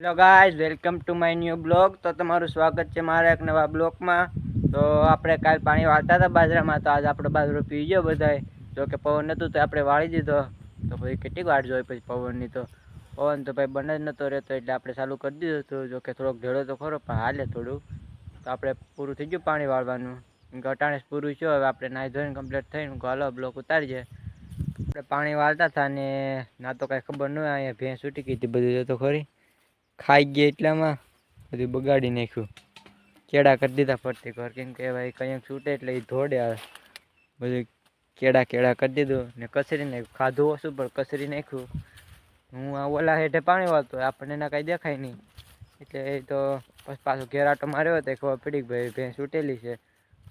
Hello guys, welcome to my new blog. તો તમારું સ્વાગત છે મારા એક નવા બ્લોગમાં. તો આપણે કાલ પાણી વાળતા હતા બાજરામાં, તો આજે આપણે બાજરો પી ગયો બધાય. જો કે પવન નહોતું તો આપણે વાળી દીધો. તો ભાઈ કેટલી વાર જોઈ પછી પવનની, તો પવન તો ભાઈ બંધ જ નહોતો રહેતો એટલે આપણે ચાલુ કરી દીધું હતું. જો કે થોડોક ઢેળો તો ખરો પણ હાલે થોડું. તો આપણે પૂરું થઈ ગયું પાણી વાળવાનું. ઘટાણે પૂરું છે. હવે આપણે નાહી ધોઈને કમ્પ્લીટ થઈને હાલો બ્લોક ઉતારીએ. આપણે પાણી વાળતા હતા ને ના તો કાંઈ ખબર ન હોય, અહીંયા ભેંસ ઉઠી ગઈ હતી બધી તો ખરી. ખાઈ ગયા એટલામાં બધું બગાડી નાખ્યું. કેળા કરી દીધા ફરતી ઘર, કેમ કે ભાઈ કંઈક છૂટે એટલે એ ધોડે આવે. બધું કેળા કરી દીધું ને કચરી નાખ્યું. ખાધું ઓછું પણ કચરી નાખ્યું. હું આ ઓલા હેઠે પાણી વાળતો આપણને એના કાંઈ દેખાય નહીં એટલે એ તો પછી પાછો ઘેર આટો માર્યો હતો. ખબર પડી કે ભાઈ ભેંસ ઉઠેલી છે.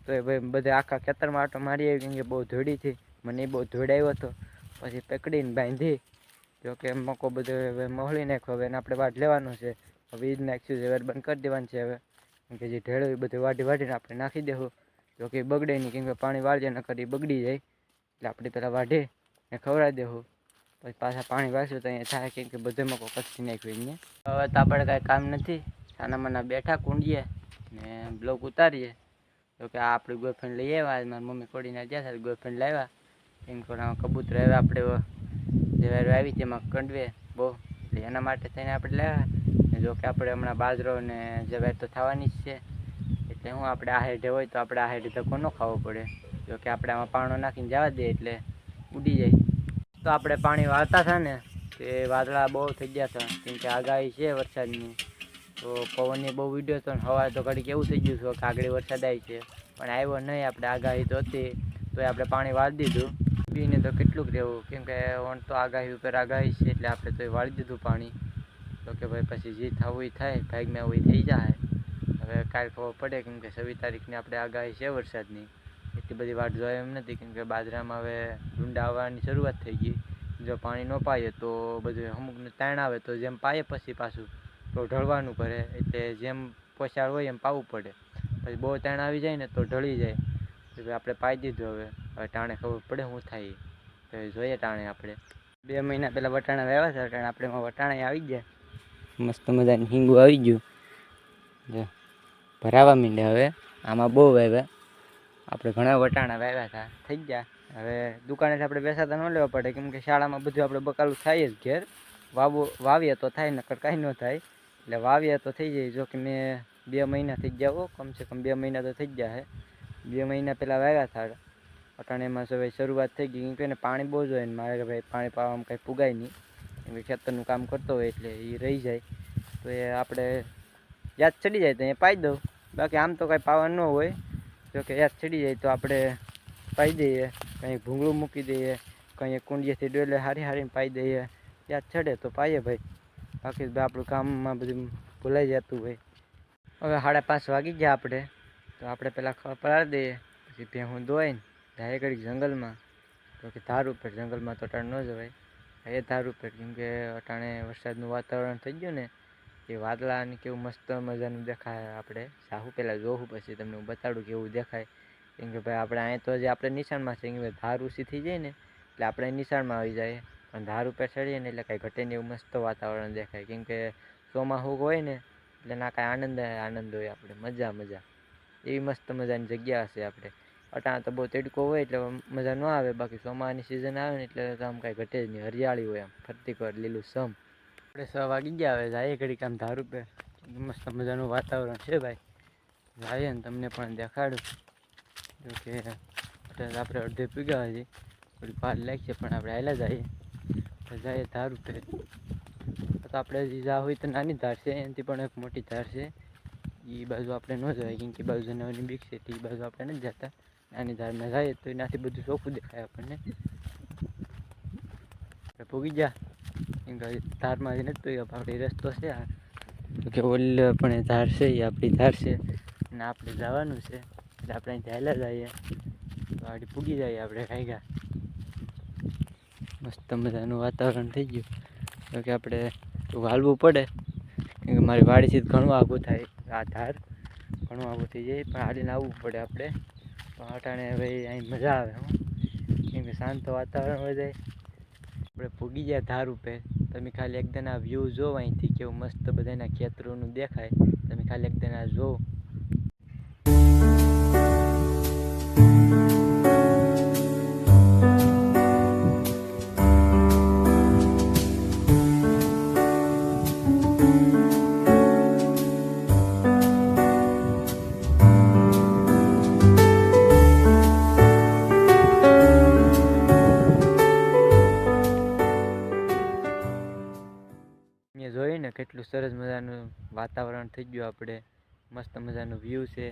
તો એ ભાઈ બધે આખા ખેતરમાં આટો મારી આવી, કેમ કે બહુ ધોળી હતી. મને બહુ ધોળાવ્યો હતો. પછી પકડીને બાંધી. જો કે મકો બધો હવે મોહળી નાખ્યો. હવે એને આપણે વાટ લેવાનું છે. હવે ઈ જ નાખ્યું છે, હવે બંધ કરી દેવાનું છે. હવે કેમ કે જે ઢેળો એ બધું વાઢીને આપણે નાખી દેવું. જો કે બગડે નહીં, કેમ કે પાણી વાળીએ ન કરી બગડી જાય. એટલે આપણે પહેલાં વાઢી ને ખવડાવી દેવું. પછી પાછા પાણી વાળશું તો અહીંયા થાય, કેમ કે બધે મકો કચરી નાખ્યું અહીંયા. હવે તો આપણે કાંઈ કામ નથી, સાના માના બેઠા કુંડીએ ને બ્લોક ઉતારીએ. તો કે આ આપણી ગોફેન લઈ આવ્યા. મારી મમ્મી કોડીને ગયા હતા, ગોફેન લાવ્યા. કેમ કે કબૂતર હવે આપણે જેવારો આવી તેમાં કંડવે બહુ, એટલે એના માટે થઈને આપણે લાવ્યા. જો કે આપણે હમણાં બાજરો ને જવાર તો થવાની જ છે. એટલે હું આપણે આ હેઠે હોય તો આપણે આ હેઠે ધક્કો ન ખાવો પડે. જો કે આપણે આમાં પાણો નાખીને જવા દઈએ એટલે ઉડી જાય. તો આપણે પાણી વાળતા હતા ને તે વાદળા બહુ થઈ ગયા હતા, કેમ કે આગાહી છે વરસાદની. તો પવનની બહુ વિડીયો હતો ને હવા તો ઘડી કેવું થઈ ગયું છે કે આગળ વરસાદ આવી છે, પણ આવ્યો નહીં. આપણે આગાહી તો હતી તો આપણે પાણી વાળી દીધું. પીને તો કેટલુંક રહેવું, કેમ કે ઓન તો આગાહી ઉપર આગાહી છે એટલે આપણે તો વાળી દીધું પાણી. તો કે ભાઈ પછી જે થવું એ થાય, ભાગમાં એવું થઈ જાય. હવે કાલ ખબર પડે, કેમ કે 26 તારીખની આપણે આગાહી છે વરસાદની. એટલી બધી વાટ જોઈ એમ નથી, કેમ કે બાજરામાં હવે ડુંડા આવવાની શરૂઆત થઈ ગઈ. જો પાણી ન પાઈએ તો બધું અમુકને તાણ આવે, તો જેમ પાઈએ પછી પાછું તો ઢળવાનું કરે. એટલે જેમ પોસાળ હોય એમ પાવું પડે. પછી બહુ તાણ આવી જાય ને તો ઢળી જાય. એટલે આપણે પાઈ દીધું. હવે ટાણે ખબર પડે શું થાય તો જોઈએ. ટાણે આપણે 2 મહિના પહેલાં વટાણા વાવ્યા હતા. ટાણે આપણે એમાં વટાણા આવી ગયા, મસ્ત મજાની હિંગું આવી ગયું. જો ભરાવા માંડે. હવે આમાં બહુ વાવ્યા આપણે, ઘણા વટાણા વાવ્યા હતા, થઈ ગયા. હવે દુકાનેથી આપણે બેસાતા ન લેવા પડે, કેમ કે શાળામાં બધું આપણે બકાલું થાય જ. ઘેર વાવીએ તો થાય, નકર કાંઈ ન થાય. એટલે વાવીએ તો થઈ જાય. જો કે મેં 2 મહિના થઈ ગયા હો, કમસે કમ 2 મહિના તો થઈ જ ગયા છે. 2 મહિના પહેલાં વાવ્યા હતા. અટાણેમાં હવે શરૂઆત થઈ ગઈ, કેમ કે એને પાણી બહુ જોઈએ ને મારે ભાઈ પાણી પાવામાં કંઈ પુગાય નહીં. કેમ કે ખેતરનું કામ કરતો હોય એટલે એ રહી જાય. તો એ આપણે યાદ ચડી જાય તો એ પાઈ દઉં. બાકી આમ તો કાંઈ પાવા ન હોય. જો કે યાદ ચડી જાય તો આપણે પાઈ દઈએ. કંઈ ભૂંગળું મૂકી દઈએ, કંઈ કુંડીએથી ડોલે હારીને પાઈ દઈએ. યાદ ચડે તો પાઈએ ભાઈ. બાકી આપણું કામમાં બધું ભૂલાઈ જતું હોય. હવે 5:30 વાગી ગયા આપણે, તો આપણે પહેલાં ખબર પડાવી દઈએ. પછી ભેહું દોઈને જાય ઘડીક જંગલમાં. તો કે ધાર ઉપર, જંગલમાં તો અટાણે ન જવાય, એ ધાર ઉપર. કેમ કે અટાણે વરસાદનું વાતાવરણ થઈ ગયું ને, એ વાદળાને કેવું મસ્ત મજાનું દેખાય. આપણે સાહુ પહેલાં જોવું, પછી તમને હું બતાડું કેવું દેખાય. કેમ કે ભાઈ આપણે અહીં તો જે આપણે નિશાળમાં છે, કેમ કે ધાર ઊંચી થઈ જાય ને એટલે આપણે નિશાળમાં આવી જાય. પણ ધાર ઉપર ચડીએ ને એટલે કાંઈ ઘટે નહીં, એવું મસ્ત વાતાવરણ દેખાય. કેમ કે ચોમાસું હોય ને એટલે ના કાંઈ આનંદ હોય. આપણે મજા એવી મસ્ત મજાની જગ્યા હશે. આપણે અટાણે તો બહુ તડકો હોય એટલે મજા ન આવે. બાકી ચોમાસાની સિઝન આવે ને એટલે તો આમ કાંઈ ઘટે જ નહીં, હરિયાળી હોય આમ ફરતી કર લીલું સમ. આપણે 6 વાગી ગયા. હવે જાય ઘડીક આમ ધાર ઉપર, મસ્ત મજાનું વાતાવરણ છે ભાઈ. જાય ને તમને પણ દેખાડું. જો કે આપણે અડધે પીગા હજી થોડી વાર લાગશે, પણ આપણે હાલ્યા જઈએ ધાર ઉપર. તો આપણે જા હોય તો નાની ધાર છે, એનાથી પણ એક મોટી ધાર છે. એ બાજુ આપણે ન જવાય, કેમ કે બાજુ જનાવરની બીક છે. એ બાજુ આપણે નથી જતા. નાની ધારમાં જઈએ તો એનાથી બધું ચોખ્ખું દેખાય આપણને. આપણે ભૂગી ગયા, કેમ કે ધારમાં નથી તો આપણી રસ્તો છે. તો કે ઓલે પણ એ ધાર છે, એ આપણી ધાર છે અને આપણે જવાનું છે. એટલે આપણે અહીંથી હાલ્યા જઈએ તો આડી પૂગી જઈએ આપણે કાંઈ. મસ્ત મજાનું વાતાવરણ થઈ ગયું. તો કે આપણે હાલવું પડે, કેમ કે મારી વાડીથી ઘણું આઘું થાય. આ ધાર ઘણું આઘું થઈ જાય, પણ હાલીને આવવું પડે આપણે. પણ અટાણે ભાઈ અહીં મજા આવે, કેમ કે શાંત વાતાવરણ હોય જાય. આપણે પૂગી ગયા ધાર ઉપર. તમે ખાલી એકદમ આ વ્યૂ જોવો અહીંથી કેવું મસ્ત બધાના ખેતરોનું દેખાય. તમે ખાલી એકદમ આ જોવો. અહીંયા જોઈને કેટલું સરસ મજાનું વાતાવરણ થઈ ગયું. આપણે મસ્ત મજાનું વ્યૂ છે.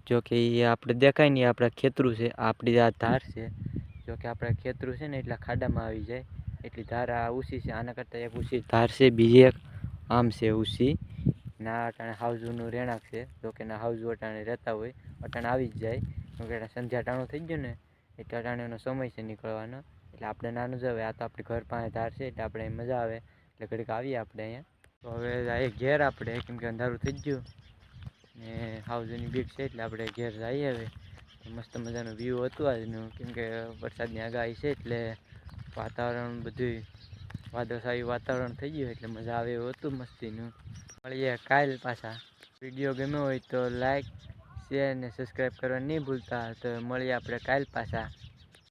જો કે એ આપણે દેખાય નહીં, આપણા ખેતરું છે. આપણી આ ધાર છે. જો કે આપણા ખેતરું છે ને એટલા ખાડામાં આવી જાય એટલી ધાર આ ઊંચી છે. આના કરતાં એક ઊંચી ધાર છે, બીજી એક આમ છે ઊંચી. ના અટાણે હાવજુનું રહેણાંક છે. જો કે ના હાવજુ અટાણે રહેતા હોય અટાણે આવી જ જાય. કેમકે અટાણે સંધ્યા ટાણું થઈ ગયું ને એટલે અટાણેનો સમય છે નીકળવાનો. એટલે આપણે નાનું જ આવે. આ તો આપણી ઘર પાસે ધાર છે એટલે આપણે મજા આવે એટલે ઘડીક આવીએ આપણે અહીંયા. તો હવે આ ઘેર આપણે, કેમ કે અંધારું થઈ ગયું ને હાવજુની બીક છે એટલે આપણે ઘેર જઈએ. હવે મસ્ત મજાનું વ્યૂ હતું આજનું, કેમકે વરસાદની આગાહી છે એટલે વાતાવરણ બધું વાદળછાયું વાતાવરણ થઈ ગયું એટલે મજા આવે એવું હતું મસ્તીનું. મળીએ કાલ પાછા. વિડીયો ગમ્યો હોય તો લાઈક, શેર ને સબસ્ક્રાઈબ કરવા નહીં ભૂલતા. તો મળીએ આપણે કાલ પાછા.